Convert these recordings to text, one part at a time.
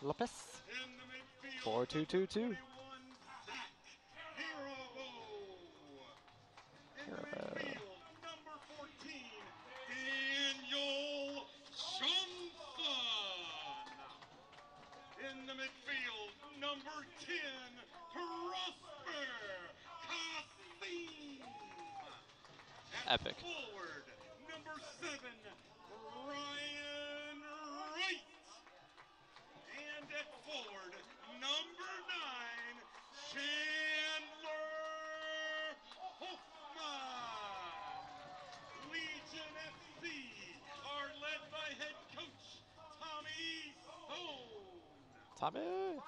Lopez. In the midfield, 4-2-2-2. 21, Zach Haribo. In the midfield, number 14, Daniel Johnson. In the midfield, number 10, Prosper Kassim. At Epic. forward, number 7, Ryan Wright. And at forward, number 9, Chandler Hoffman. Legion FC are led by head coach Tommy Stone. Tommy.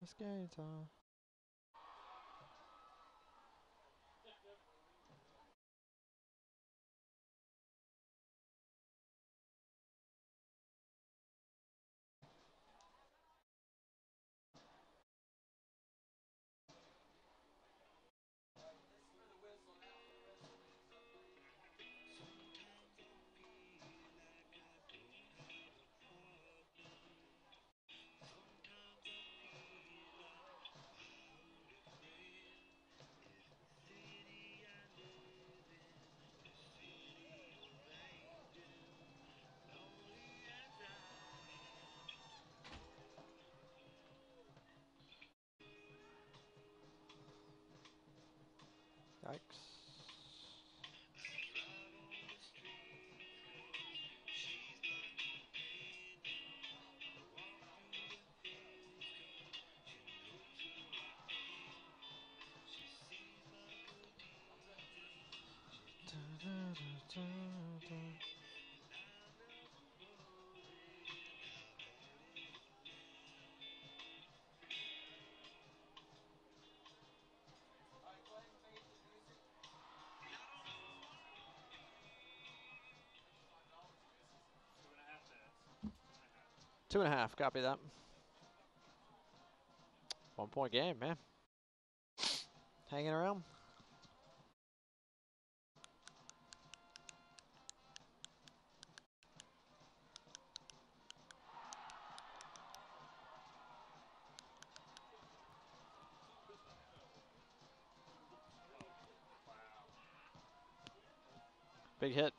Let's get it on. Yikes. Two and a half, copy that. 1 point game, man. Hanging around. Big hit.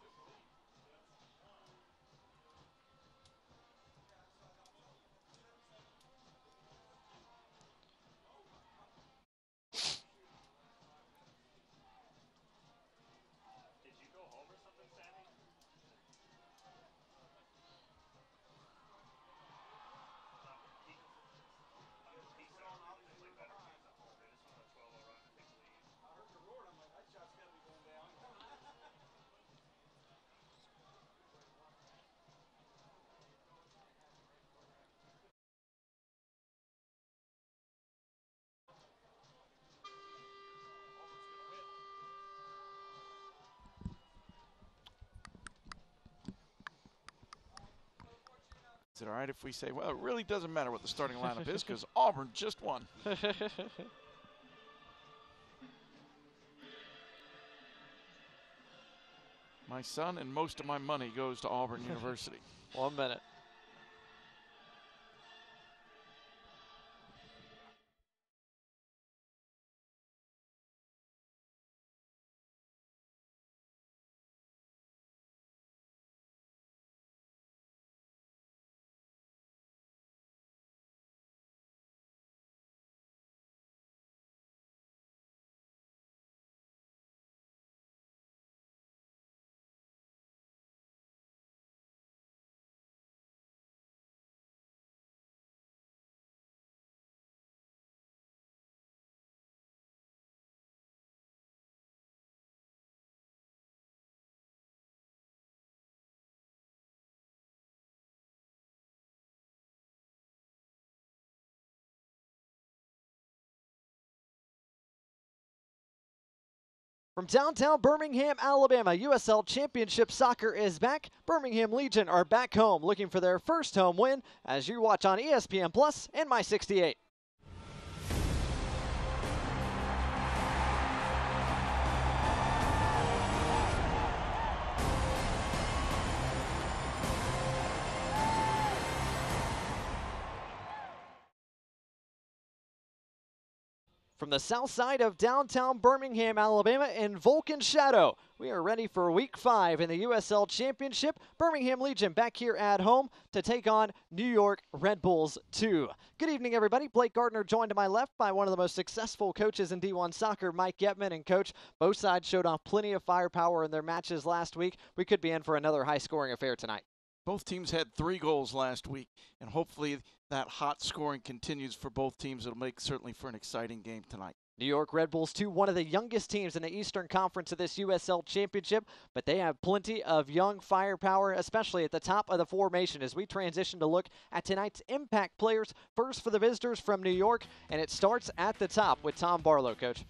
Is it all right if we say, well, it really doesn't matter what the starting lineup is because Auburn just won? My son and most of my money goes to Auburn University. 1 minute. From downtown Birmingham, Alabama, USL Championship Soccer is back. Birmingham Legion are back home looking for their first home win as you watch on ESPN Plus and My 68. From the south side of downtown Birmingham, Alabama in Vulcan Shadow, we are ready for Week 5 in the USL Championship. Birmingham Legion back here at home to take on New York Red Bulls 2. Good evening, everybody. Blake Gardner joined to my left by one of the most successful coaches in D1 soccer, Mike Getman. And Coach, both sides showed off plenty of firepower in their matches last week. We could be in for another high-scoring affair tonight. Both teams had 3 goals last week, and hopefully that hot scoring continues for both teams. It'll make certainly for an exciting game tonight. New York Red Bulls 2, one of the youngest teams in the Eastern Conference of this USL Championship, but they have plenty of young firepower, especially at the top of the formation as we transition to look at tonight's impact players. First for the visitors from New York, and it starts at the top with Tom Barlow, Coach.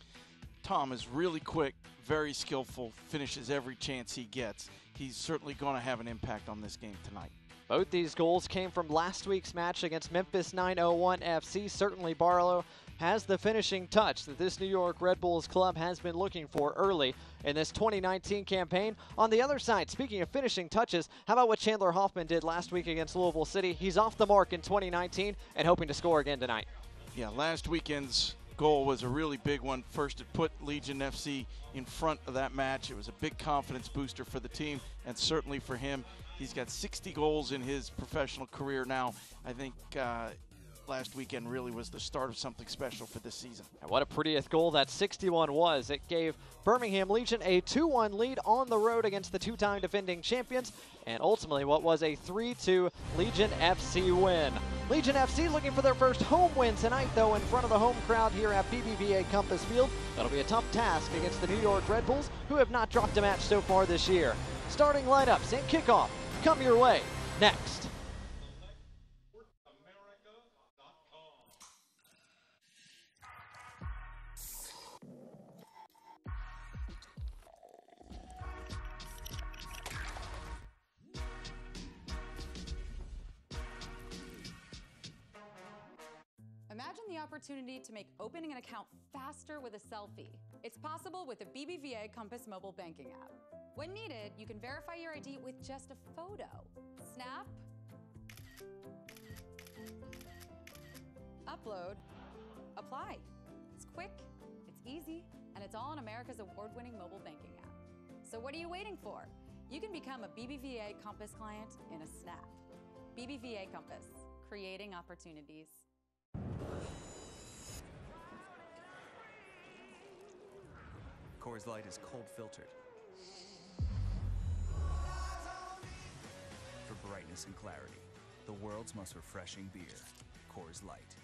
Tom is really quick, very skillful, finishes every chance he gets. He's certainly going to have an impact on this game tonight. Both these goals came from last week's match against Memphis 901 FC. Certainly Barlow has the finishing touch that this New York Red Bulls club has been looking for early in this 2019 campaign. On the other side, speaking of finishing touches, how about what Chandler Hoffman did last week against Louisville City? He's off the mark in 2019 and hoping to score again tonight. Yeah, last weekend's goal was a really big one. First, it put Legion FC in front of that match. It was a big confidence booster for the team and certainly for him. He's got 60 goals in his professional career now. I think last weekend really was the start of something special for this season. And what a prettiest goal that 61 was. It gave Birmingham Legion a 2-1 lead on the road against the two-time defending champions, and ultimately what was a 3-2 Legion FC win. Legion FC looking for their first home win tonight, though, in front of the home crowd here at BBVA Compass Field. That'll be a tough task against the New York Red Bulls, who have not dropped a match so far this year. Starting lineups and kickoff come your way next. Imagine the opportunity to make opening an account faster with a selfie. It's possible with the BBVA Compass mobile banking app. When needed, you can verify your ID with just a photo. Snap, upload, apply. It's quick, it's easy, and it's all on America's award-winning mobile banking app. So what are you waiting for? You can become a BBVA Compass client in a snap. BBVA Compass, creating opportunities. Coors Light is cold filtered for brightness and clarity. The world's most refreshing beer, Coors Light.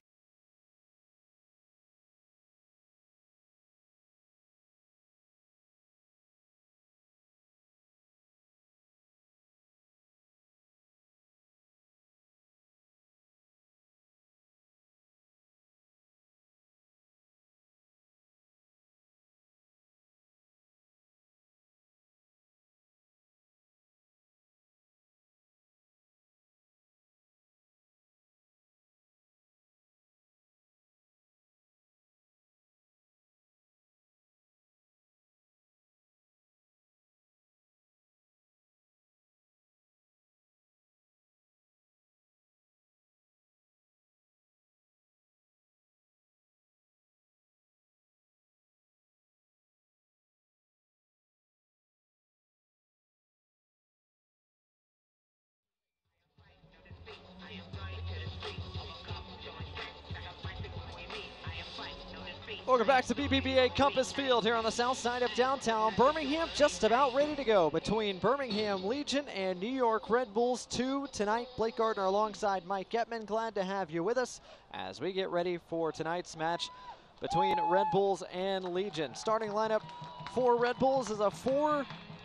Welcome back to BBVA Compass Field here on the south side of downtown Birmingham. Just about ready to go between Birmingham Legion and New York Red Bulls 2 tonight. Blake Gardner alongside Mike Getman. Glad to have you with us as we get ready for tonight's match between Red Bulls and Legion. Starting lineup for Red Bulls is a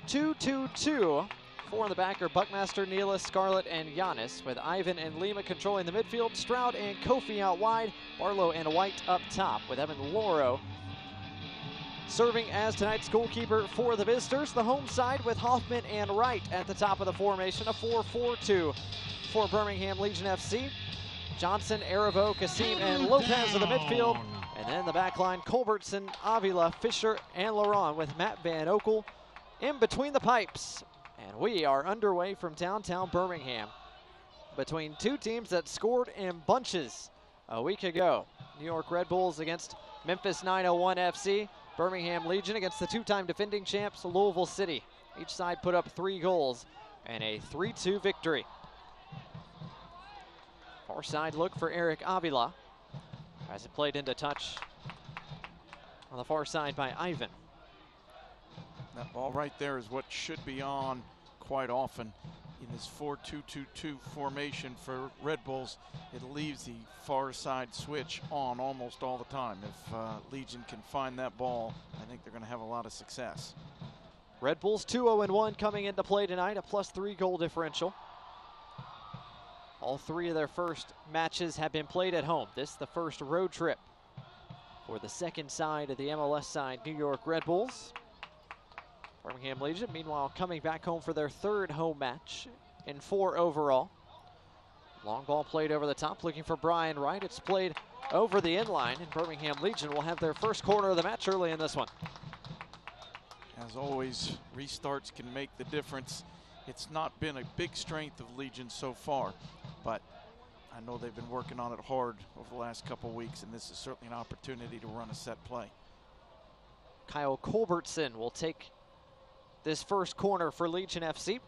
4-2-2-2. 4 in the back are Buckmaster, Neela, Scarlett, and Giannis, with Ivan and Lima controlling the midfield, Stroud and Kofi out wide, Barlow and White up top, with Evan Loro Serving as tonight's goalkeeper for the visitors, the home side with Hoffman and Wright at the top of the formation, a 4-4-2 for Birmingham Legion FC. Johnson, Arivo, Kasim, and Lopez in the midfield. And then the back line, Culbertson, Avila, Fisher, and Laurent with Matt Van Okel in between the pipes. And we are underway from downtown Birmingham between two teams that scored in bunches a week ago. New York Red Bulls against Memphis 901 FC. Birmingham Legion against the two-time defending champs, Louisville City. Each side put up 3 goals and a 3-2 victory. Far side look for Eric Avila as it played into touch on the far side by Ivan. That ball right there is what should be on quite often in this 4-2-2-2 formation for Red Bulls. It leaves the far side switch on almost all the time. If Legion can find that ball, I think they're going to have a lot of success. Red Bulls 2-0-1 coming into play tonight, a +3 goal differential. All 3 of their first matches have been played at home. This the first road trip for the second side of the MLS side, New York Red Bulls. Birmingham Legion, meanwhile, coming back home for their 3rd home match in 4 overall. Long ball played over the top, looking for Brian Wright. It's played over the inline, and Birmingham Legion will have their first corner of the match early in this one. As always, restarts can make the difference. It's not been a big strength of Legion so far, but I know they've been working on it hard over the last couple weeks, and this is certainly an opportunity to run a set play. Kyle Culbertson will take this first corner for Legion FC.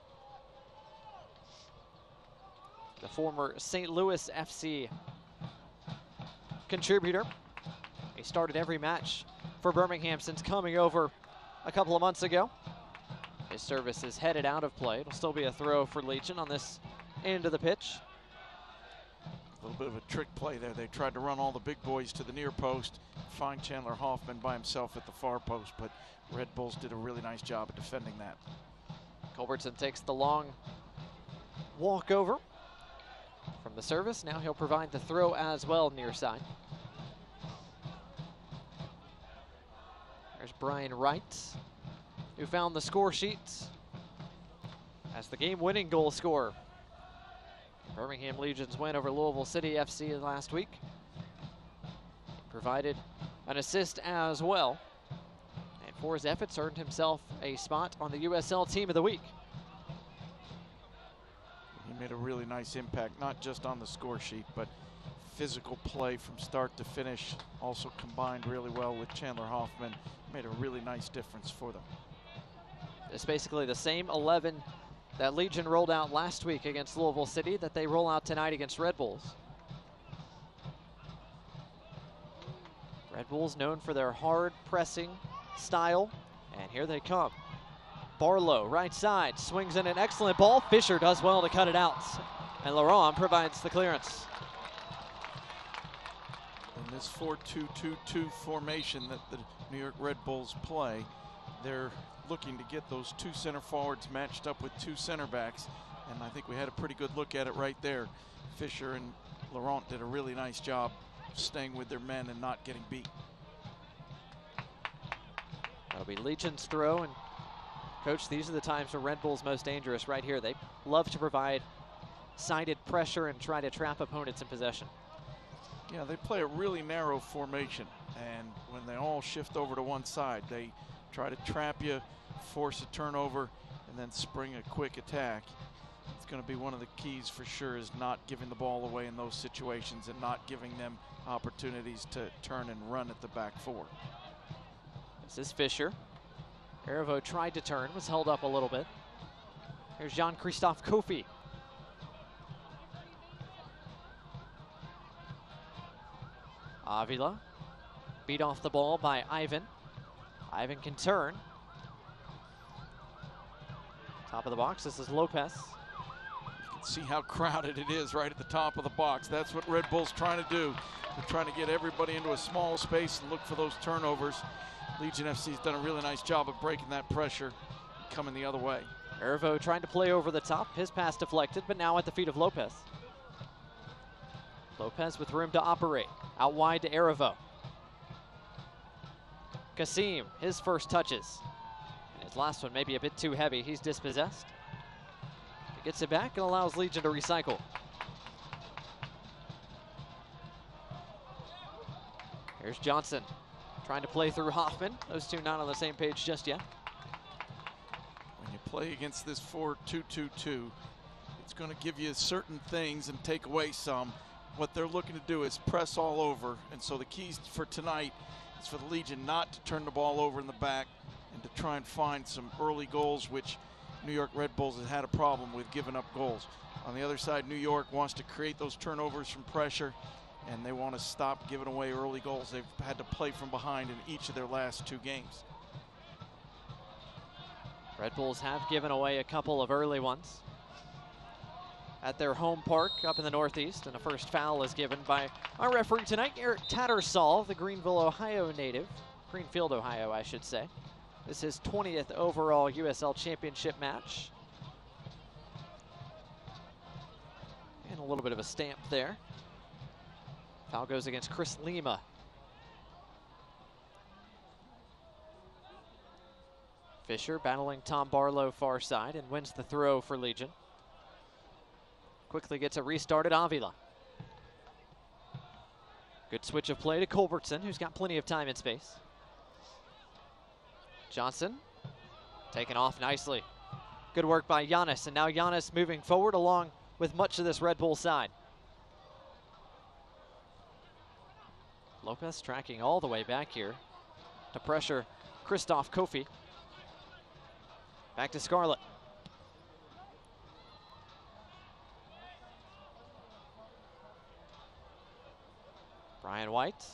The former St. Louis FC contributor. He started every match for Birmingham since coming over a couple of months ago. His service is headed out of play. It'll still be a throw for Legion on this end of the pitch. A little bit of a trick play there. They tried to run all the big boys to the near post, find Chandler Hoffman by himself at the far post, but Red Bulls did a really nice job of defending that. Culbertson takes the long walkover from the service. Now he'll provide the throw as well near side. There's Brian Wright, who found the score sheet as the game-winning goal scorer. Birmingham Legion's win over Louisville City FC last week. He provided an assist as well. And for his efforts, earned himself a spot on the USL Team of the Week. He made a really nice impact, not just on the score sheet, but physical play from start to finish. Also combined really well with Chandler Hoffman. Made a really nice difference for them. It's basically the same 11 that Legion rolled out last week against Louisville City that they roll out tonight against Red Bulls. Red Bulls known for their hard pressing style, and here they come. Barlow, right side, swings in an excellent ball. Fisher does well to cut it out, and Laurent provides the clearance. In this 4-2-2-2 formation that the New York Red Bulls play, they're looking to get those 2 center forwards matched up with 2 center backs, and I think we had a pretty good look at it right there. Fisher and Laurent did a really nice job staying with their men and not getting beat. That'll be Legion's throw, and Coach, these are the times where Red Bull's most dangerous right here. They love to provide sided pressure and try to trap opponents in possession. Yeah, they play a really narrow formation, and when they all shift over to one side, they try to trap you, force a turnover, and then spring a quick attack. It's going to be one of the keys for sure, is not giving the ball away in those situations and not giving them opportunities to turn and run at the back 4. This is Fisher. Arivo tried to turn, was held up a little bit. Here's Jean-Christophe Kofi. Avila beat off the ball by Ivan. Ivan can turn. Top of the box, this is Lopez. You can see how crowded it is right at the top of the box. That's what Red Bull's trying to do. They're trying to get everybody into a small space and look for those turnovers. Legion FC's done a really nice job of breaking that pressure and coming the other way. Arivo trying to play over the top. His pass deflected, but now at the feet of Lopez. Lopez with room to operate. Out wide to Arivo. Kasim, his first touches. And his last one maybe a bit too heavy. He's dispossessed. He gets it back and allows Legion to recycle. Here's Johnson trying to play through Hoffman. Those two not on the same page just yet. When you play against this 4-2-2-2, it's going to give you certain things and take away some. What they're looking to do is press all over, and so the keys for tonight is for the Legion not to turn the ball over in the back and to try and find some early goals, which New York Red Bulls has had a problem with giving up goals. On the other side, New York wants to create those turnovers from pressure, and they want to stop giving away early goals. They've had to play from behind in each of their last 2 games. Red Bulls have given away a couple of early ones at their home park up in the Northeast, and a first foul is given by our referee tonight, Eric Tattersall, the Greenville, Ohio native. Greenfield, Ohio, I should say. This is his 20th overall USL Championship match. And a little bit of a stamp there. Foul goes against Chris Lima. Fisher battling Tom Barlow far side and wins the throw for Legion. Quickly gets it restarted, Avila. Good switch of play to Culbertson, who's got plenty of time and space. Johnson taken off nicely. Good work by Giannis, and now Giannis moving forward along with much of this Red Bull side. Lopez tracking all the way back here to pressure Christoph Kofi. Back to Scarlett. Brian White.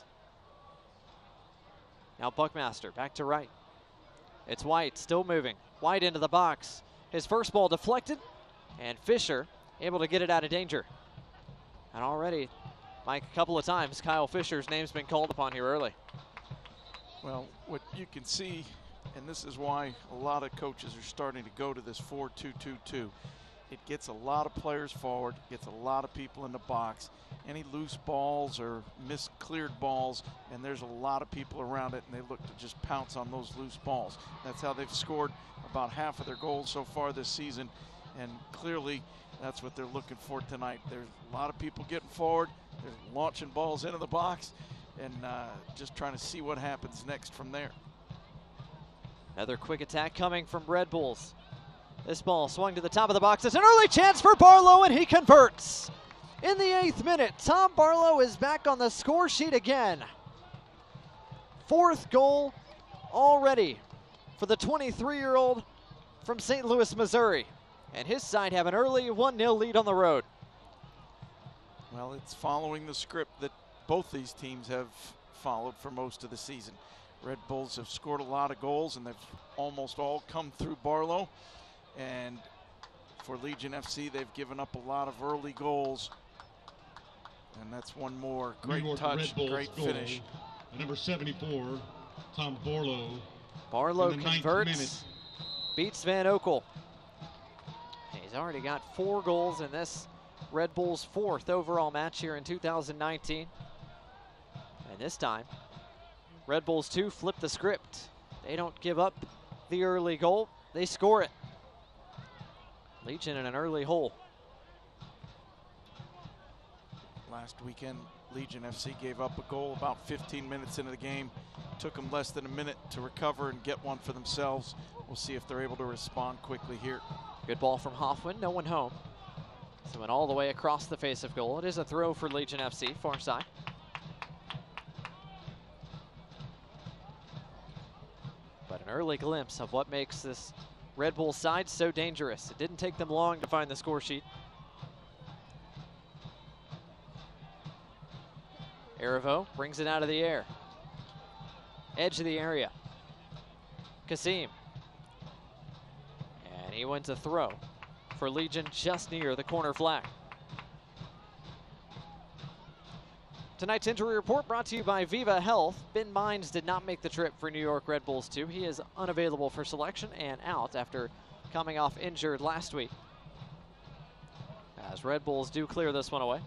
Now Buckmaster back to right. It's White still moving. White into the box. His first ball deflected, and Fisher able to get it out of danger. And already, Mike, a couple of times, Kyle Fisher's name's been called upon here early. Well, what you can see, and this is why a lot of coaches are starting to go to this 4-2-2-2. It gets a lot of players forward, gets a lot of people in the box. Any loose balls or miscleared balls, and there's a lot of people around it, and they look to just pounce on those loose balls. That's how they've scored about half of their goals so far this season, and clearly that's what they're looking for tonight. There's a lot of people getting forward, they're launching balls into the box, and just trying to see what happens next from there. Another quick attack coming from Red Bulls. This ball swung to the top of the box. It's an early chance for Barlow, and he converts. In the 8th minute, Tom Barlow is back on the score sheet again. 4th goal already for the 23-year-old from St. Louis, Missouri. And his side have an early 1-0 lead on the road. Well, it's following the script that both these teams have followed for most of the season. Red Bulls have scored a lot of goals, and they've almost all come through Barlow. And for Legion FC, they've given up a lot of early goals. And that's one more. Great touch, great finish. Number 74, Tom Barlow. Barlow converts, beats Van Oekel. He's already got 4 goals in this Red Bulls' 4th overall match here in 2019. And this time, Red Bulls 2 flip the script. They don't give up the early goal, they score it. Legion in an early hole. Last weekend, Legion FC gave up a goal about 15 minutes into the game. Took them less than a minute to recover and get one for themselves. We'll see if they're able to respond quickly here. Good ball from Hoffman, no one home. So went all the way across the face of goal. It is a throw for Legion FC, far side. But an early glimpse of what makes this Red Bull side so dangerous. It didn't take them long to find the score sheet. Erivo brings it out of the air. Edge of the area. Kasim. And he wins a throw for Legion just near the corner flag. Tonight's injury report brought to you by Viva Health. Ben Mines did not make the trip for New York Red Bulls 2. He is unavailable for selection and out after coming off injured last week. As Red Bulls do clear this one away.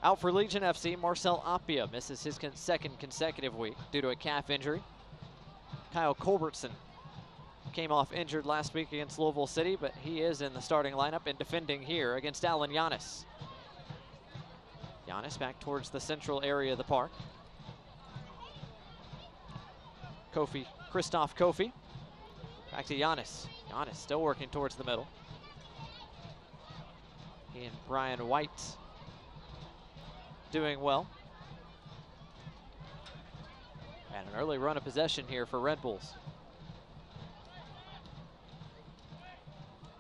Out for Legion FC, Marcel Appia misses his second consecutive week due to a calf injury. Kyle Culbertson came off injured last week against Louisville City, but he is in the starting lineup and defending here against Alan Giannis. Giannis back towards the central area of the park. Christoph Kofi. Back to Giannis. Giannis still working towards the middle. He and Brian White doing well. And an early run of possession here for Red Bulls.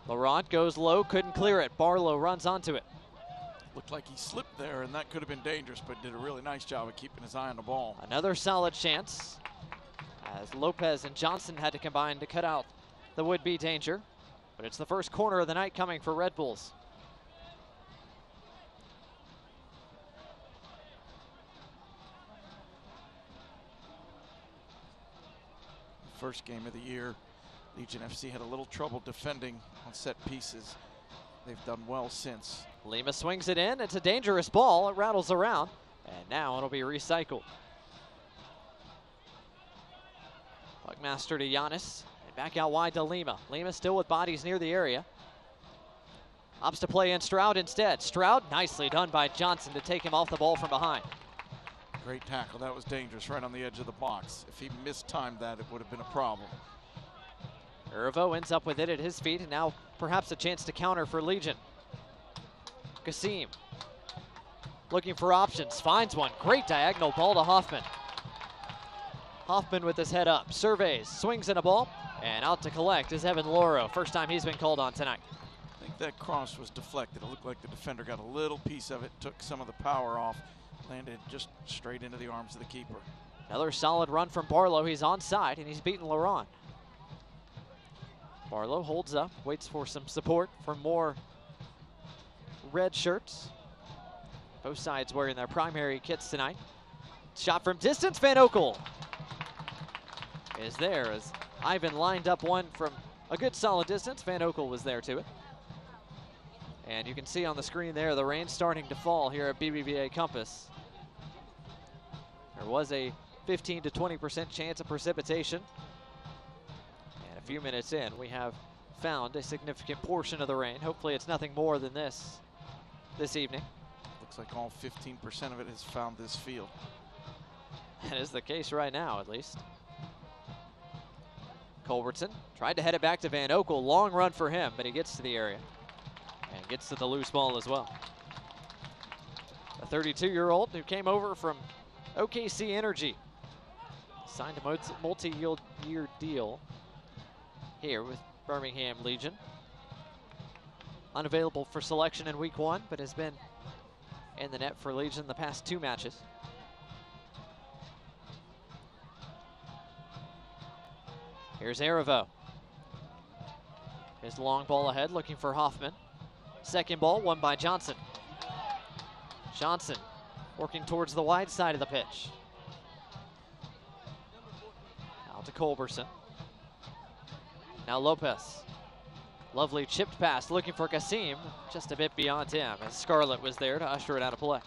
Laurent goes low, couldn't clear it. Barlow runs onto it. Looked like he slipped there, and that could have been dangerous, but did a really nice job of keeping his eye on the ball. Another solid chance, as Lopez and Johnson had to combine to cut out the would-be danger. But it's the first corner of the night coming for Red Bulls. First game of the year, Legion FC had a little trouble defending on set pieces. They've done well since. Lima swings it in. It's a dangerous ball. It rattles around, and now it'll be recycled. Buckmaster to Giannis, and back out wide to Lima. Lima still with bodies near the area. Opts to play in Stroud instead. Stroud, nicely done by Johnson to take him off the ball from behind. Great tackle. That was dangerous right on the edge of the box. If he mistimed that, it would have been a problem. Irvo ends up with it at his feet, and now perhaps a chance to counter for Legion. Kasim looking for options, finds one. Great diagonal ball to Hoffman. Hoffman with his head up, surveys, swings in a ball, and out to collect is Evan Loro. First time he's been called on tonight. I think that cross was deflected. It looked like the defender got a little piece of it, took some of the power off, landed just straight into the arms of the keeper. Another solid run from Barlow. He's onside, and he's beaten Laurent. Barlow holds up, waits for some support from more red shirts. Both sides wearing their primary kits tonight. Shot from distance, Van Oekel is there as Ivan lined up one from a good solid distance. Van Oekel was there to it. And you can see on the screen there the rain starting to fall here at BBVA Compass. There was a 15 to 20% chance of precipitation. And a few minutes in, we have found a significant portion of the rain. Hopefully it's nothing more than this evening. Looks like all 15% of it has found this field. That is the case right now, at least. Culbertson tried to head it back to Van Oekel. Long run for him, but he gets to the area and gets to the loose ball as well. A 32-year-old who came over from OKC Energy. Signed a multi-year deal here with Birmingham Legion. Unavailable for selection in week 1, but has been in the net for Legion the past 2 matches. Here's Arivo. His long ball ahead, looking for Hoffman. Second ball, won by Johnson. Johnson working towards the wide side of the pitch. Out to Culbertson. Now Lopez. Lovely chipped pass, looking for Kasim, just a bit beyond him, as Scarlett was there to usher it out of play.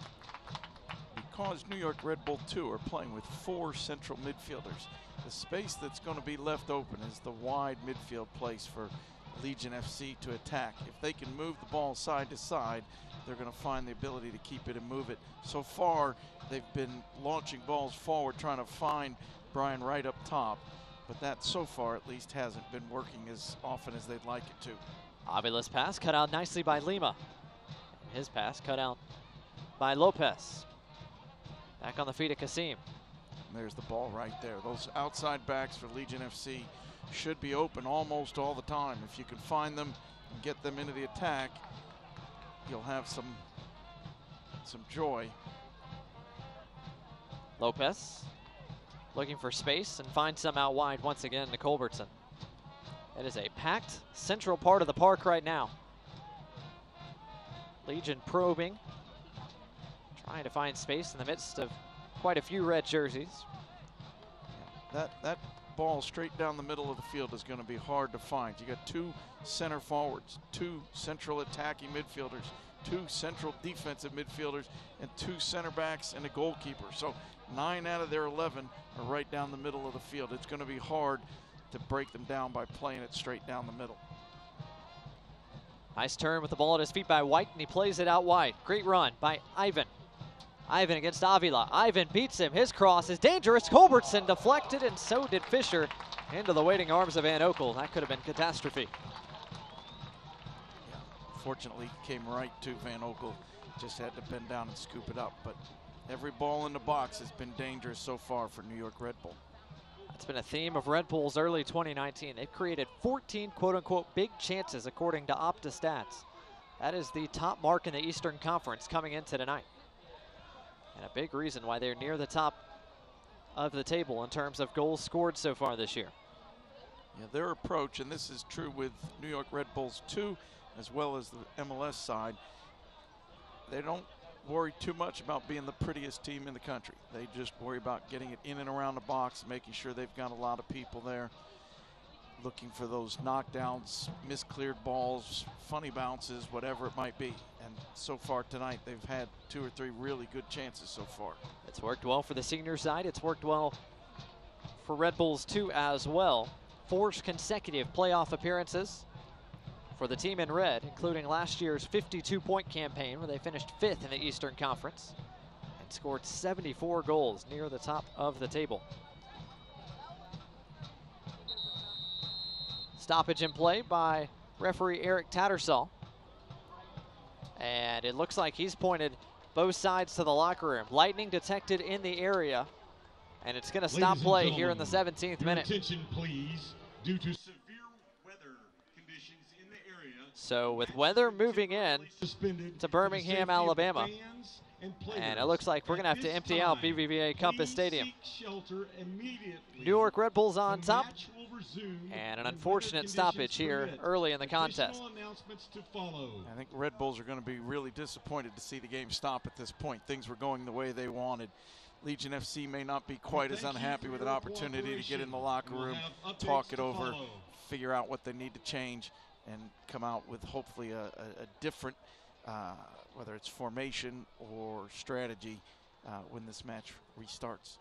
Because New York Red Bull 2 are playing with 4 central midfielders, the space that's going to be left open is the wide midfield place for Legion FC to attack. If they can move the ball side to side, they're going to find the ability to keep it and move it. So far, they've been launching balls forward, trying to find Brian Wright up top. But that, so far at least, hasn't been working as often as they'd like it to. Avila's pass cut out nicely by Lima. His pass cut out by Lopez. Back on the feet of Kasim. There's the ball right there. Those outside backs for Legion FC should be open almost all the time. If you can find them and get them into the attack, you'll have some joy. Lopez looking for space and finds some out wide once again to Culbertson. It is a packed central part of the park right now. Legion probing, trying to find space in the midst of quite a few red jerseys. That ball straight down the middle of the field is going to be hard to find. You got 2 center forwards, 2 central attacking midfielders. 2 central defensive midfielders, and 2 center backs and a goalkeeper. So 9 out of their 11 are right down the middle of the field. It's going to be hard to break them down by playing it straight down the middle. Nice turn with the ball at his feet by White, and he plays it out wide. Great run by Ivan. Ivan against Avila. Ivan beats him. His cross is dangerous. Culbertson deflected, and so did Fisher into the waiting arms of Van Oekel. That could have been catastrophe. Yeah, fortunately, came right to Van Oekel. Just had to bend down and scoop it up. But every ball in the box has been dangerous so far for New York Red Bull. That's been a theme of Red Bull's early 2019. They've created 14 quote-unquote big chances according to Opta Stats. That is the top mark in the Eastern Conference coming into tonight. And a big reason why they're near the top of the table in terms of goals scored so far this year. Yeah, their approach, and this is true with New York Red Bulls too, as well as the MLS side, they don't worry too much about being the prettiest team in the country. They just worry about getting it in and around the box, making sure they've got a lot of people there, looking for those knockdowns, miscleared balls, funny bounces, whatever it might be. And so far tonight, they've had 2 or 3 really good chances so far. It's worked well for the senior side. It's worked well for Red Bulls too as well. 4 consecutive playoff appearances for the team in red, including last year's 52-point campaign where they finished 5th in the Eastern Conference and scored 74 goals near the top of the table. Stoppage in play by referee Eric Tattersall. And it looks like he's pointed both sides to the locker room. Lightning detected in the area, and it's going to stop play here in the 17th minute. Attention, please, due to severe weather conditions in the area. So with weather moving in to Birmingham, Alabama, and it looks like we're going to have to empty out BBVA Compass Stadium. New York Red Bulls on top, and an unfortunate stoppage here early in the contest. I think Red Bulls are going to be really disappointed to see the game stop at this point. Things were going the way they wanted. Legion FC may not be quite as unhappy with an opportunity to get in the locker room, talk it over, figure out what they need to change, and come out with hopefully a different, whether it's formation or strategy, when this match restarts.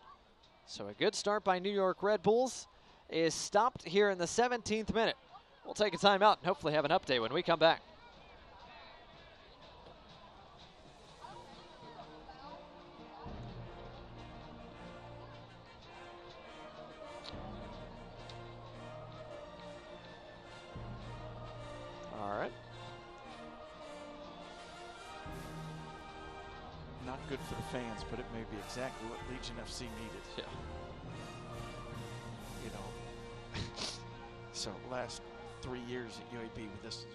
So a good start by New York Red Bulls is stopped here in the 17th minute. We'll take a timeout and hopefully have an update when we come back. All right. Not good for the fans, but it may be exactly what Legion FC needed. Yeah. You know, so last 3 years at UAB with this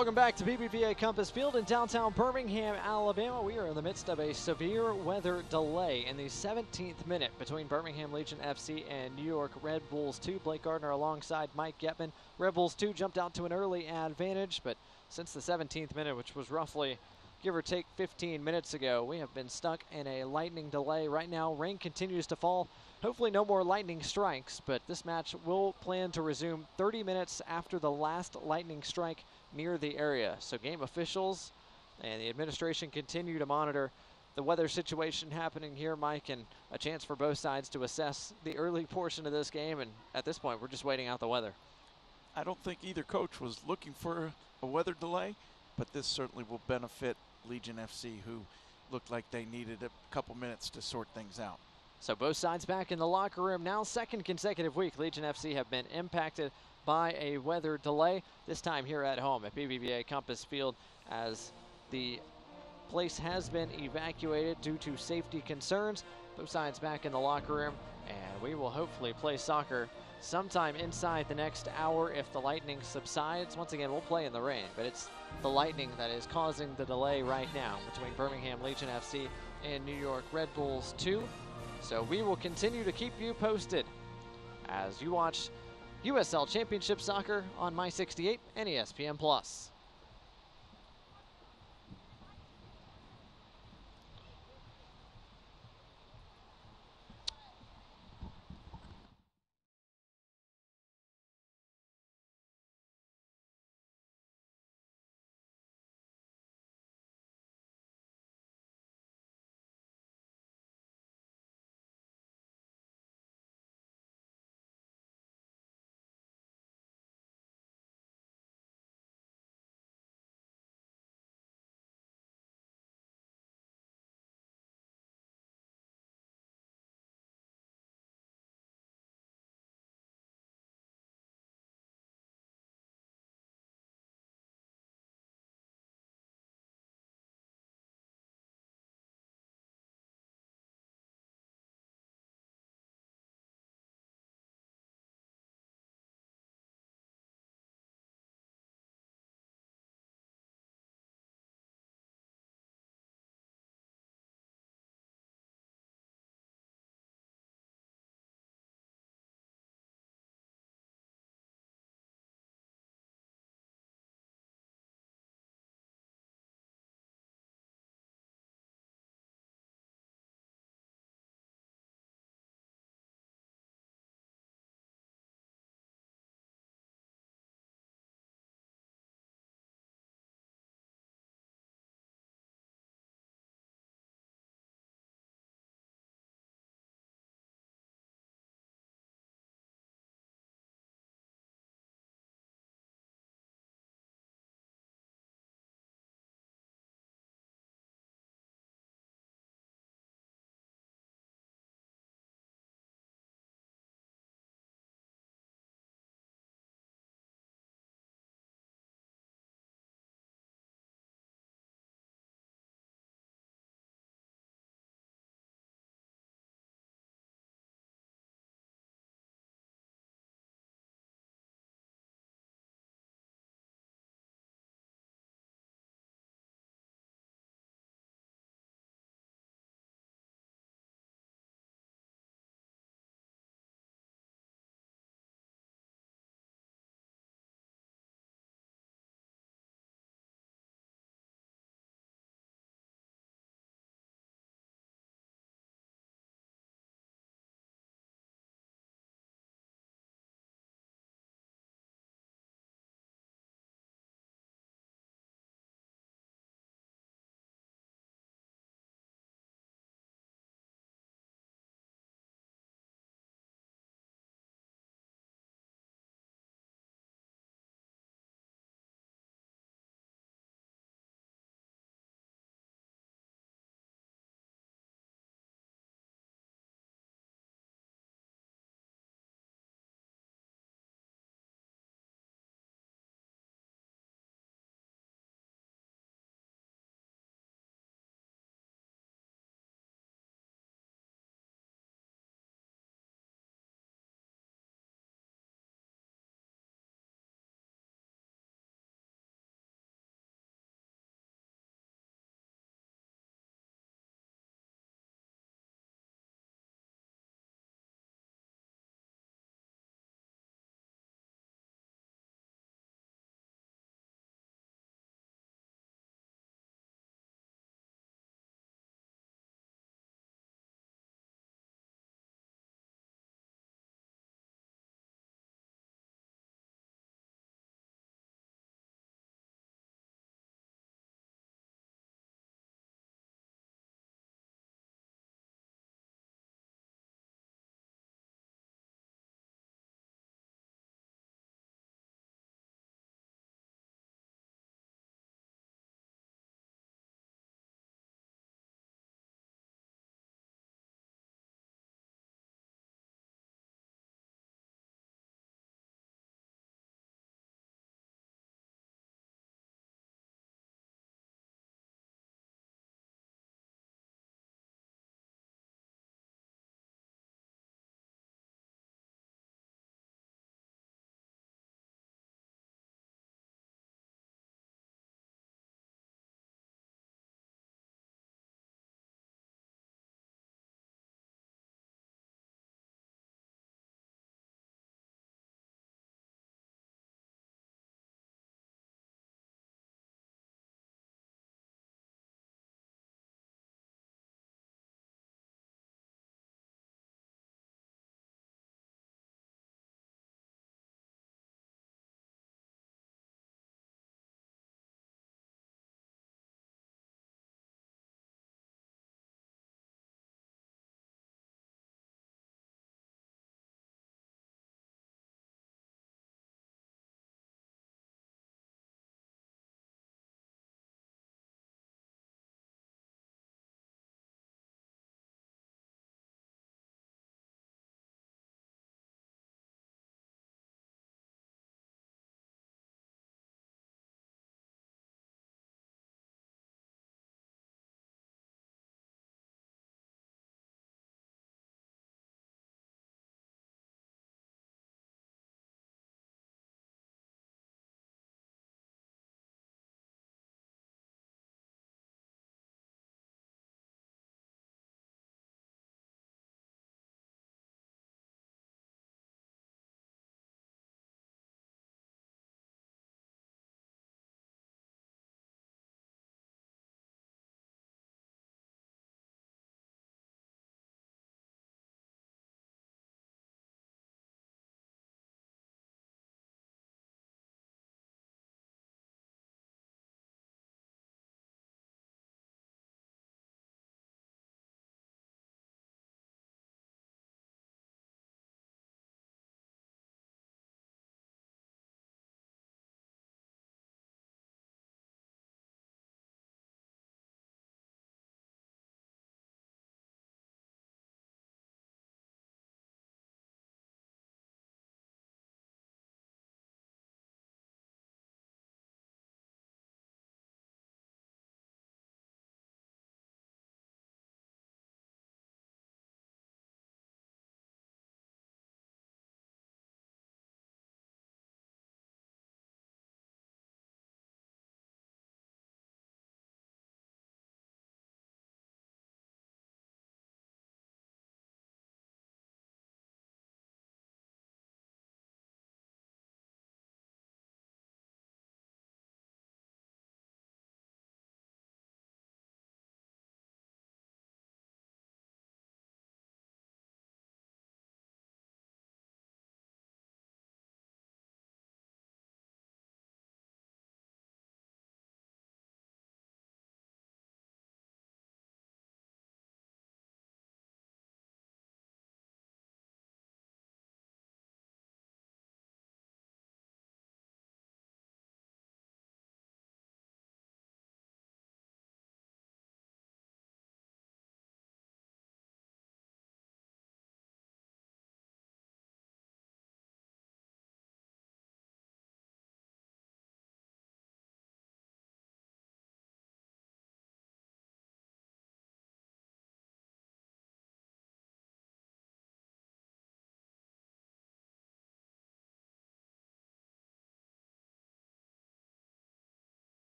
Welcome back to BBVA Compass Field in downtown Birmingham, Alabama. We are in the midst of a severe weather delay in the 17th minute between Birmingham Legion FC and New York Red Bulls 2. Blake Gardner alongside Mike Getman. Red Bulls 2 jumped out to an early advantage, but since the 17th minute, which was roughly, give or take 15 minutes ago, we have been stuck in a lightning delay. Right now, rain continues to fall. Hopefully no more lightning strikes, but this match will plan to resume 30 minutes after the last lightning strike near the area. So game officials and the administration continue to monitor the weather situation happening here, Mike, and a chance for both sides to assess the early portion of this game. And at this point, we're just waiting out the weather. I don't think either coach was looking for a weather delay, but this certainly will benefit Legion FC, who looked like they needed a couple minutes to sort things out. So both sides back in the locker room now. Second consecutive week, Legion FC have been impacted by a weather delay, this time here at home at BBVA Compass Field, as the place has been evacuated due to safety concerns. Both sides back in the locker room, and we will hopefully play soccer sometime inside the next hour if the lightning subsides. Once again, we'll play in the rain, but it's the lightning that is causing the delay right now between Birmingham Legion FC and New York Red Bulls 2. So we will continue to keep you posted as you watch USL Championship Soccer on My 68 and ESPN+.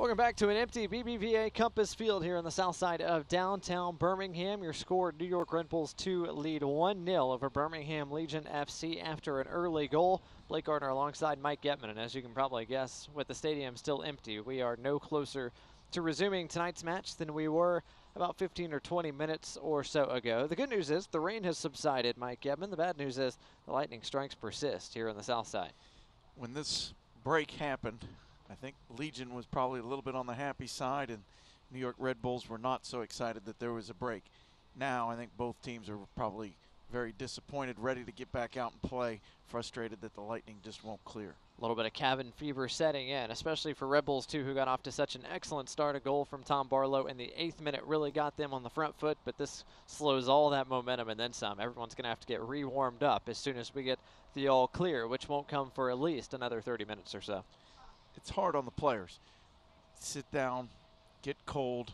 Welcome back to an empty BBVA Compass Field here on the south side of downtown Birmingham. Your score, New York Red Bulls 2 lead 1-0 over Birmingham Legion FC after an early goal. Blake Gardner alongside Mike Getman, and as you can probably guess, with the stadium still empty, we are no closer to resuming tonight's match than we were about 15 or 20 minutes or so ago. The good news is the rain has subsided, Mike Getman. The bad news is the lightning strikes persist here on the south side. When this break happened, I think Legion was probably a little bit on the happy side, and New York Red Bulls were not so excited that there was a break. Now I think both teams are probably very disappointed, ready to get back out and play, frustrated that the lightning just won't clear. A little bit of cabin fever setting in, especially for Red Bulls, too, who got off to such an excellent start. A goal from Tom Barlow in the 8th minute really got them on the front foot, but this slows all that momentum and then some. Everyone's going to have to get re-warmed up as soon as we get the all clear, which won't come for at least another 30 minutes or so. It's hard on the players. Sit down, get cold,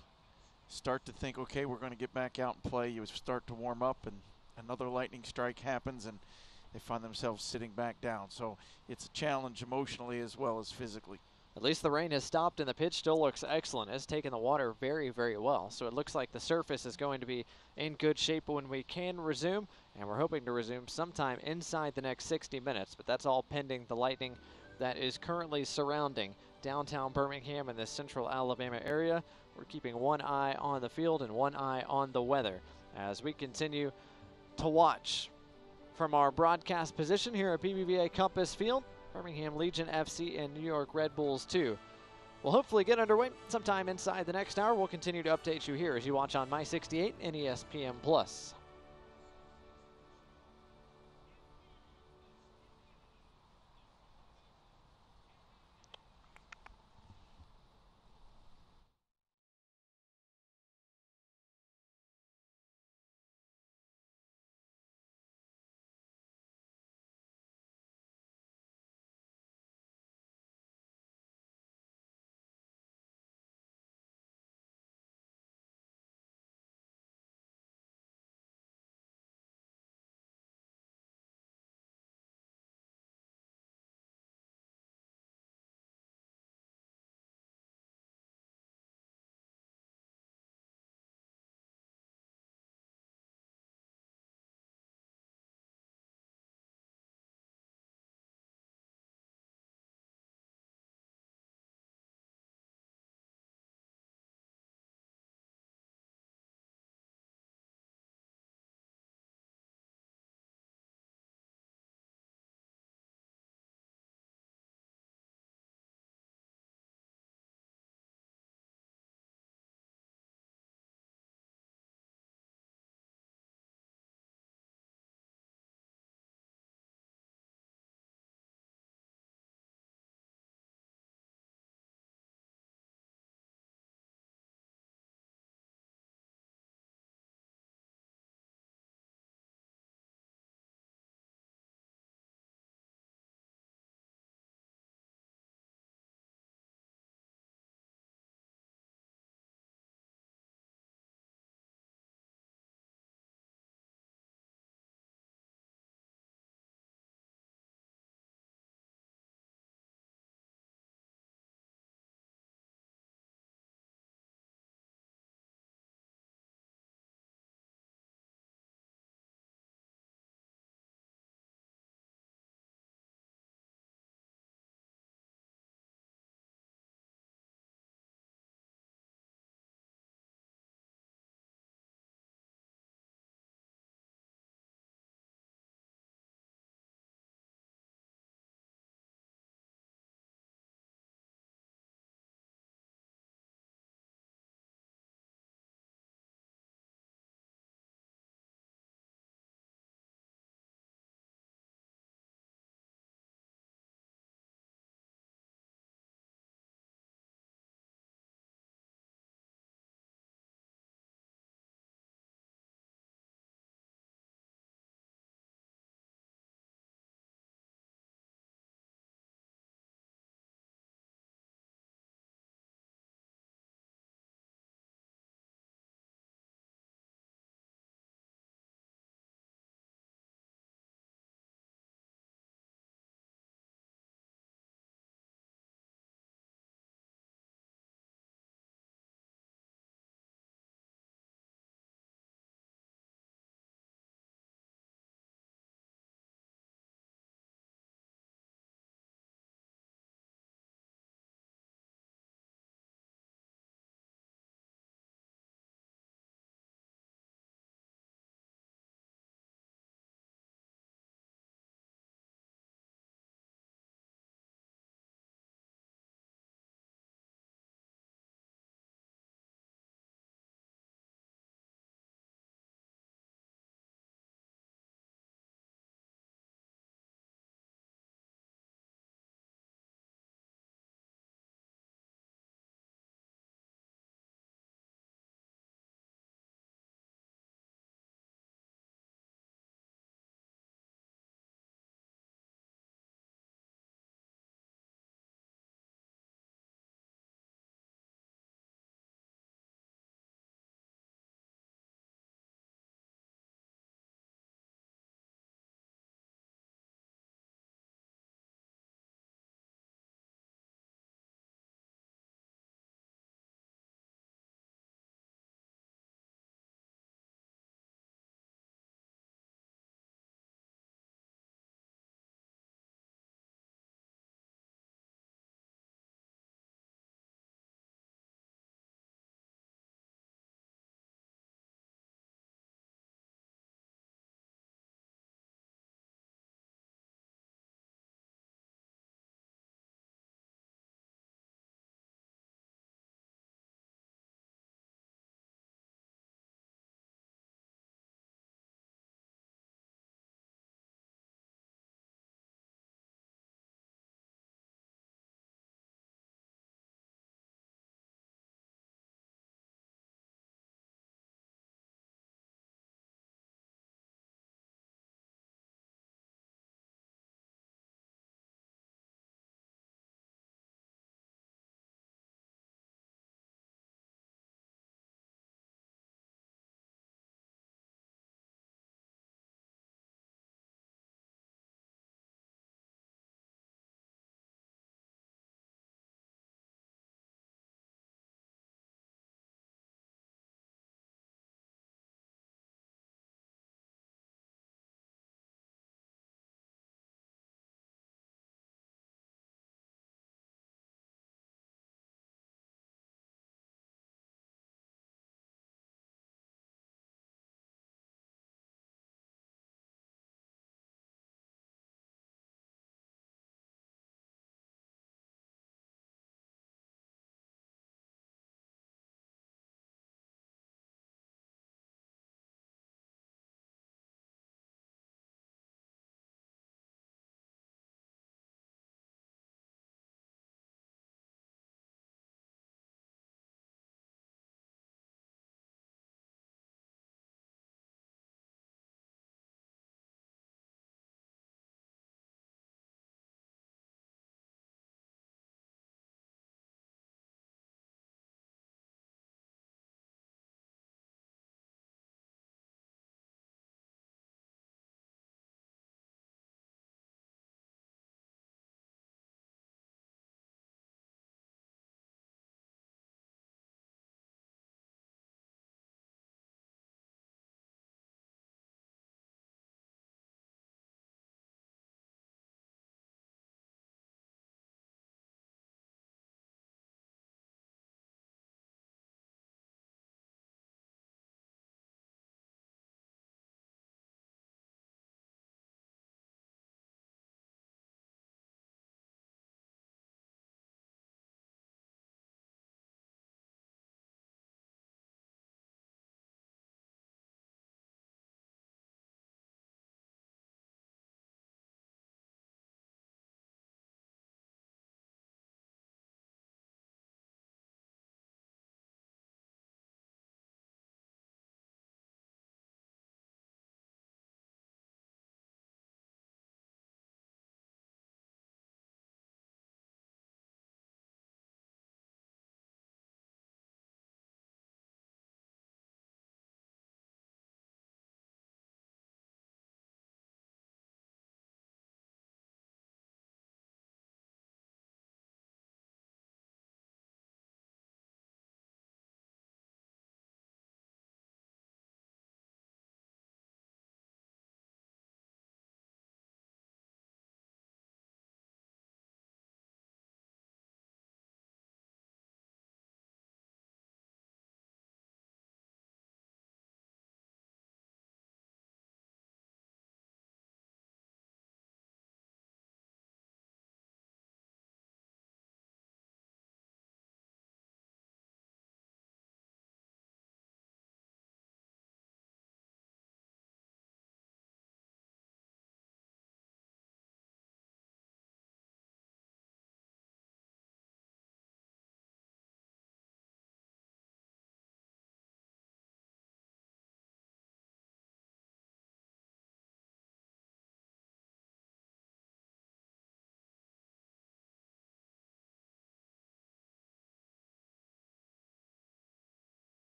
start to think, okay, we're going to get back out and play. You start to warm up, and another lightning strike happens, and they find themselves sitting back down. So it's a challenge emotionally as well as physically. At least the rain has stopped, and the pitch still looks excellent. It's taken the water very, very well. So it looks like the surface is going to be in good shape when we can resume, and we're hoping to resume sometime inside the next 60 minutes. But that's all pending the lightning that is currently surrounding downtown Birmingham and the central Alabama area. We're keeping one eye on the field and one eye on the weather as we continue to watch from our broadcast position here at BBVA Compass Field. Birmingham Legion FC and New York Red Bulls 2 will hopefully get underway sometime inside the next hour. We'll continue to update you here as you watch on My 68 and ESPN+.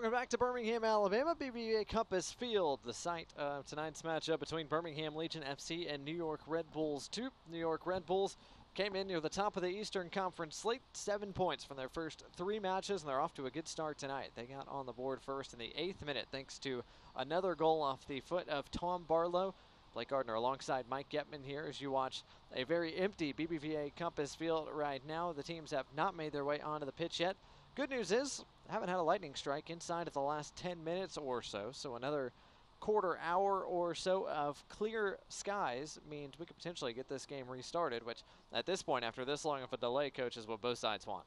Welcome back to Birmingham, Alabama, BBVA Compass Field, the site of tonight's matchup between Birmingham Legion FC and New York Red Bulls 2. New York Red Bulls came in near the top of the Eastern Conference slate, 7 points from their first 3 matches, and they're off to a good start tonight. They got on the board first in the 8th minute thanks to another goal off the foot of Tom Barlow. Blake Gardner alongside Mike Getman here as you watch a very empty BBVA Compass Field right now. The teams have not made their way onto the pitch yet. Good news is, haven't had a lightning strike inside of the last 10 minutes or so, so another quarter hour or so of clear skies means we could potentially get this game restarted, which at this point, after this long of a delay, coach, is what both sides want.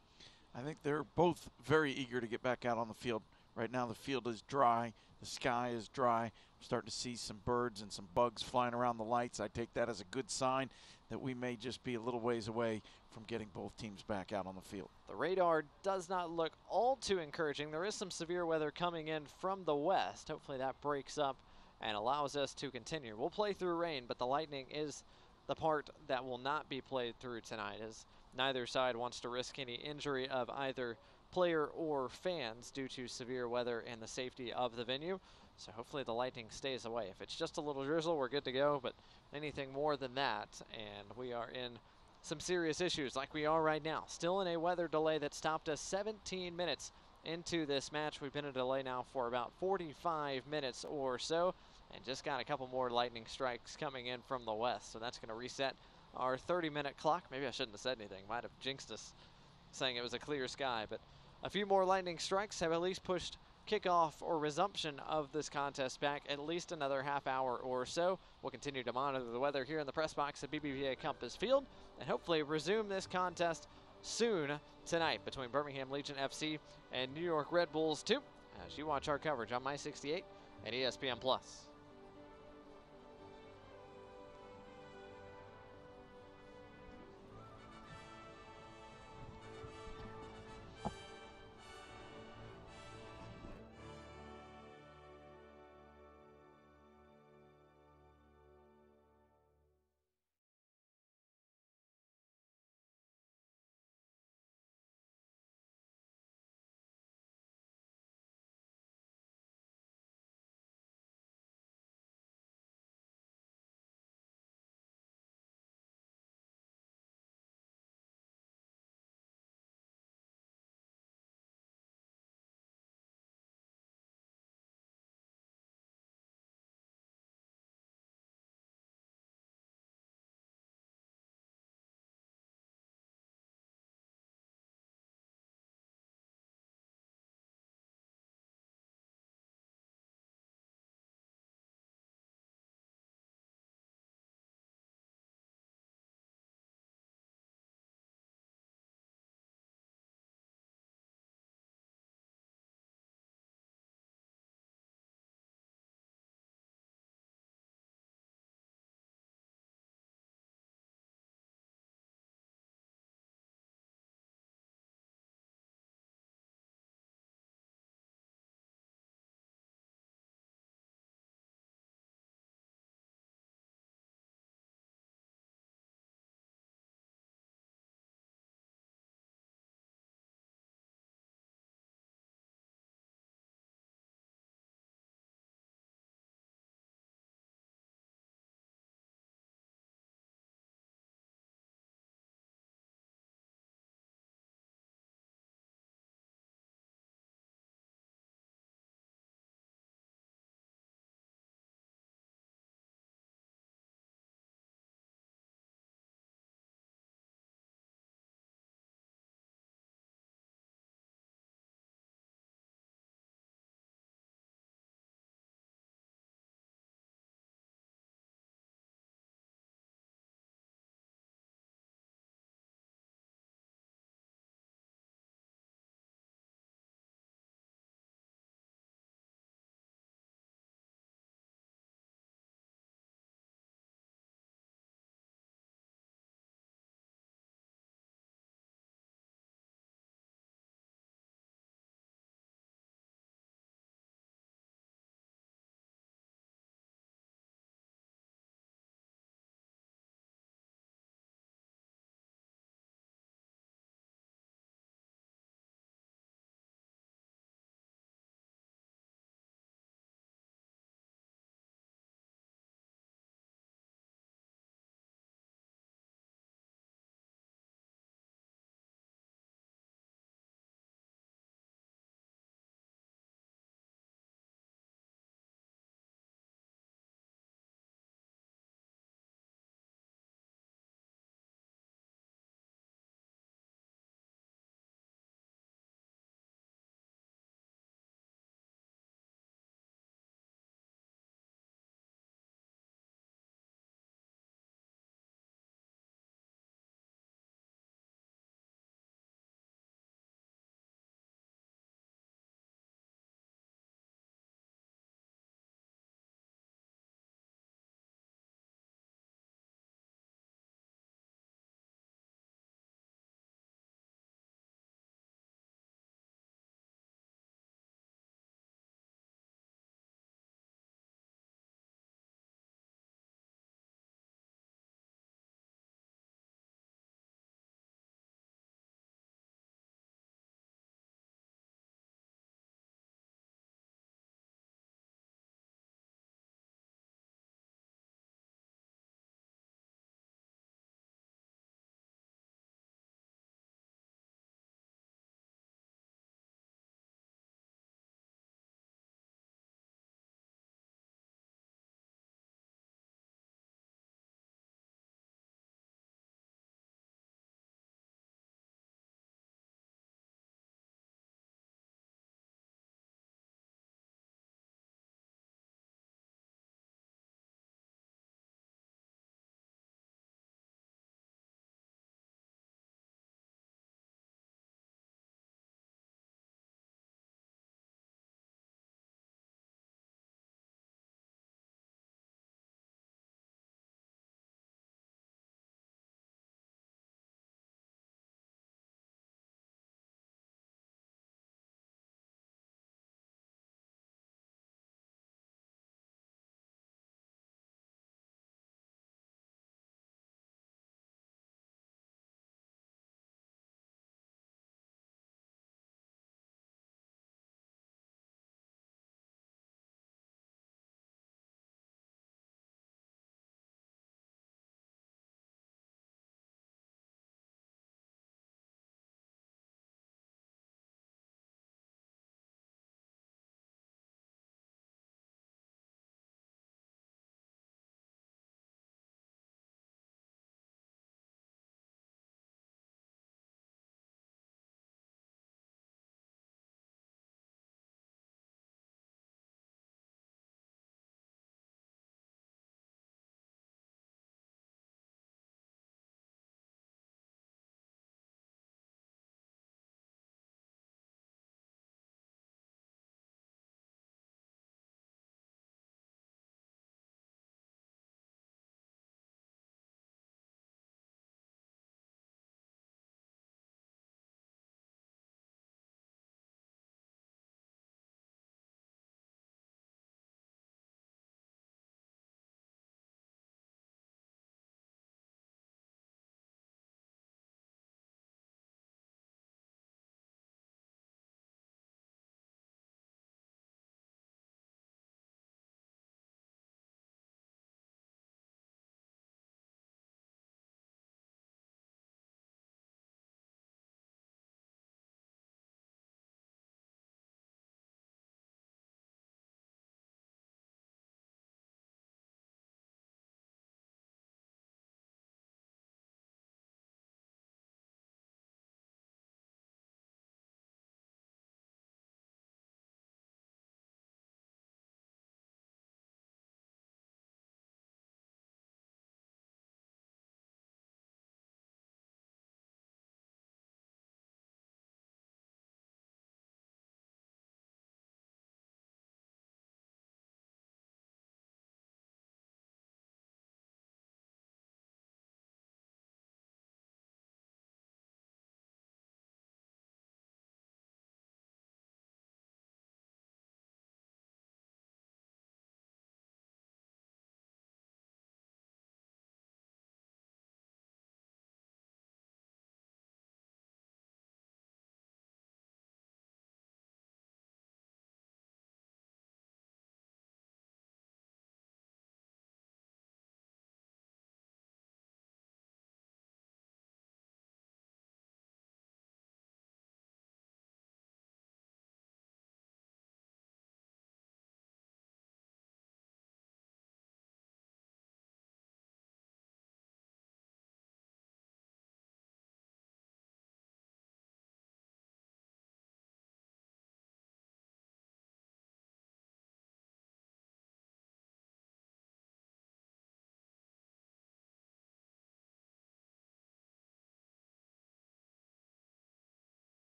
I think they're both very eager to get back out on the field. Right now the field is dry, the sky is dry. I'm starting to see some birds and some bugs flying around the lights. I take that as a good sign that we may just be a little ways away from getting both teams back out on the field. The radar does not look all too encouraging. There is some severe weather coming in from the west. Hopefully that breaks up and allows us to continue. We'll play through rain, but the lightning is the part that will not be played through tonight, as neither side wants to risk any injury of either player or fans due to severe weather and the safety of the venue. So hopefully the lightning stays away. If it's just a little drizzle, we're good to go, but anything more than that, and we are in some serious issues like we are right now. Still in a weather delay that stopped us 17 minutes into this match. We've been in a delay now for about 45 minutes or so, and just got a couple more lightning strikes coming in from the west. So that's going to reset our 30-minute clock. Maybe I shouldn't have said anything. Might have jinxed us saying it was a clear sky, but a few more lightning strikes have at least pushed kickoff or resumption of this contest back at least another half hour or so. We'll continue to monitor the weather here in the press box at BBVA Compass Field and hopefully resume this contest soon tonight between Birmingham Legion FC and New York Red Bulls 2 as you watch our coverage on My 68 and ESPN+.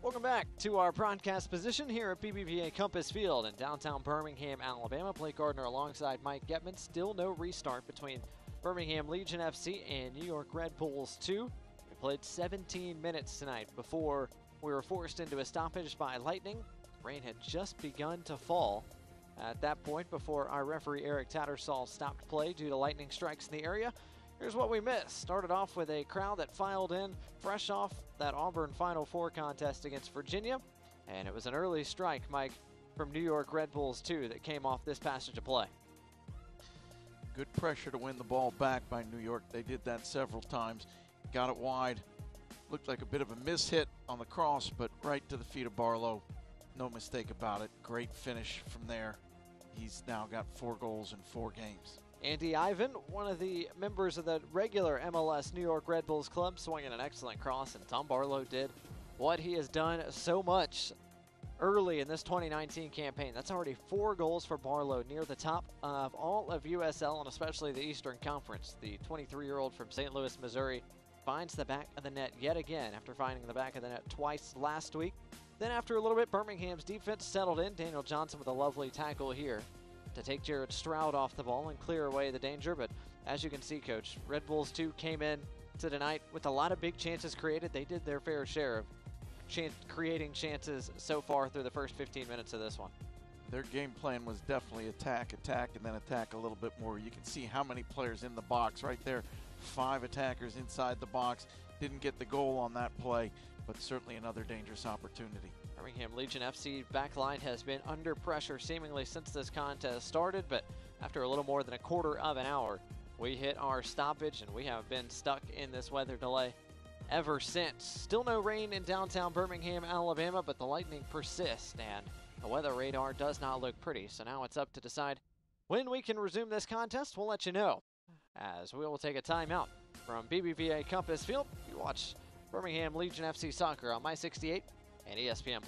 Welcome back to our broadcast position here at BBVA Compass Field in downtown Birmingham, Alabama. Blake Gardner alongside Mike Getman. Still no restart between Birmingham Legion FC and New York Red Bulls 2. We played 17 minutes tonight before we were forced into a stoppage by lightning. Rain had just begun to fall at that point before our referee Eric Tattersall stopped play due to lightning strikes in the area. Here's what we missed. Started off with a crowd that filed in fresh off that Auburn Final Four contest against Virginia. And it was an early strike, Mike, from New York Red Bulls 2 that came off this passage of play. Good pressure to win the ball back by New York. They did that several times. Got it wide. Looked like a bit of a mishit on the cross, but right to the feet of Barlow. No mistake about it. Great finish from there. He's now got 4 goals in 4 games. Andy Ivan, one of the members of the regular MLS New York Red Bulls club, swinging an excellent cross, and Tom Barlow did what he has done so much early in this 2019 campaign. That's already 4 goals for Barlow, near the top of all of USL and especially the Eastern Conference. The 23-year-old from St. Louis, Missouri, finds the back of the net yet again after finding the back of the net twice last week. Then after a little bit, Birmingham's defense settled in. Daniel Johnson with a lovely tackle here to take Jared Stroud off the ball and clear away the danger. But as you can see, Coach, Red Bulls 2 came in to tonight with a lot of big chances created. They did their fair share of creating chances so far through the first 15 minutes of this one. Their game plan was definitely attack, and then attack a little bit more. You can see how many players in the box right there. 5 attackers inside the box. Didn't get the goal on that play, but certainly another dangerous opportunity. Birmingham Legion FC backline has been under pressure seemingly since this contest started, but after a little more than a quarter of an hour, we hit our stoppage and we have been stuck in this weather delay ever since. Still no rain in downtown Birmingham, Alabama, but the lightning persists and the weather radar does not look pretty. So now it's up to decide when we can resume this contest. We'll let you know as we will take a timeout from BBVA Compass Field. You watch Birmingham Legion FC Soccer on My 68 and ESPN+.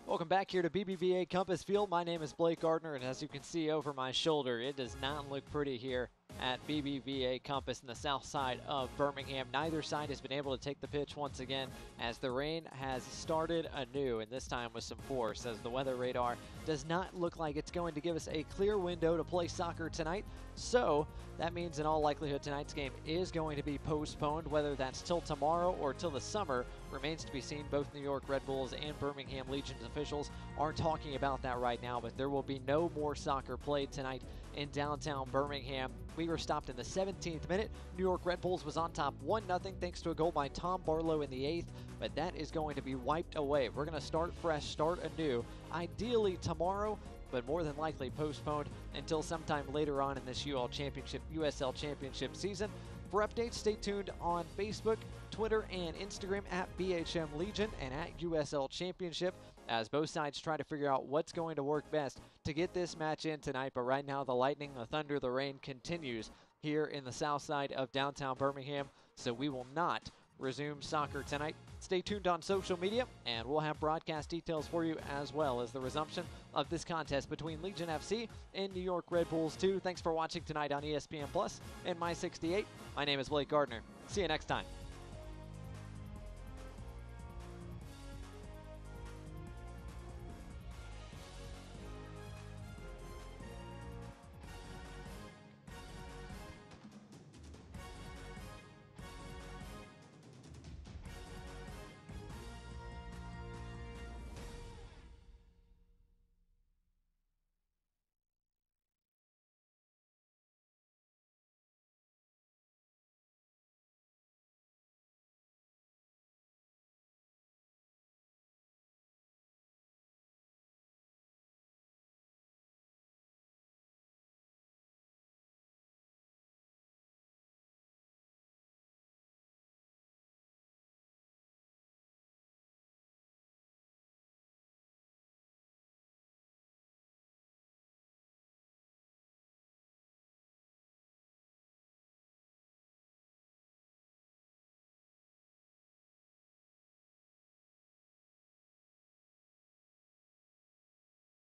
Welcome back here to BBVA Compass Field. My name is Blake Gardner, and as you can see over my shoulder, it does not look pretty here at BBVA Compass in the south side of Birmingham. Neither side has been able to take the pitch once again as the rain has started anew, and this time with some force, as the weather radar does not look like it's going to give us a clear window to play soccer tonight. So that means in all likelihood tonight's game is going to be postponed. Whether that's till tomorrow or till the summer remains to be seen. Both New York Red Bulls and Birmingham Legion's officials are talking about that right now, but there will be no more soccer played tonight in downtown Birmingham. We were stopped in the 17th minute. New York Red Bulls was on top 1-0 thanks to a goal by Tom Barlow in the 8th, but that is going to be wiped away. We're going to start fresh, start anew, ideally tomorrow, but more than likely postponed until sometime later on in this USL Championship season. For updates, stay tuned on Facebook, Twitter, and Instagram at BHM Legion and at USL Championship, as both sides try to figure out what's going to work best to get this match in tonight. But right now, the lightning, the thunder, the rain continues here in the south side of downtown Birmingham, so we will not resume soccer tonight. Stay tuned on social media, and we'll have broadcast details for you as well as the resumption of this contest between Legion FC and New York Red Bulls 2. Thanks for watching tonight on ESPN Plus and My 68. My name is Blake Gardner. See you next time.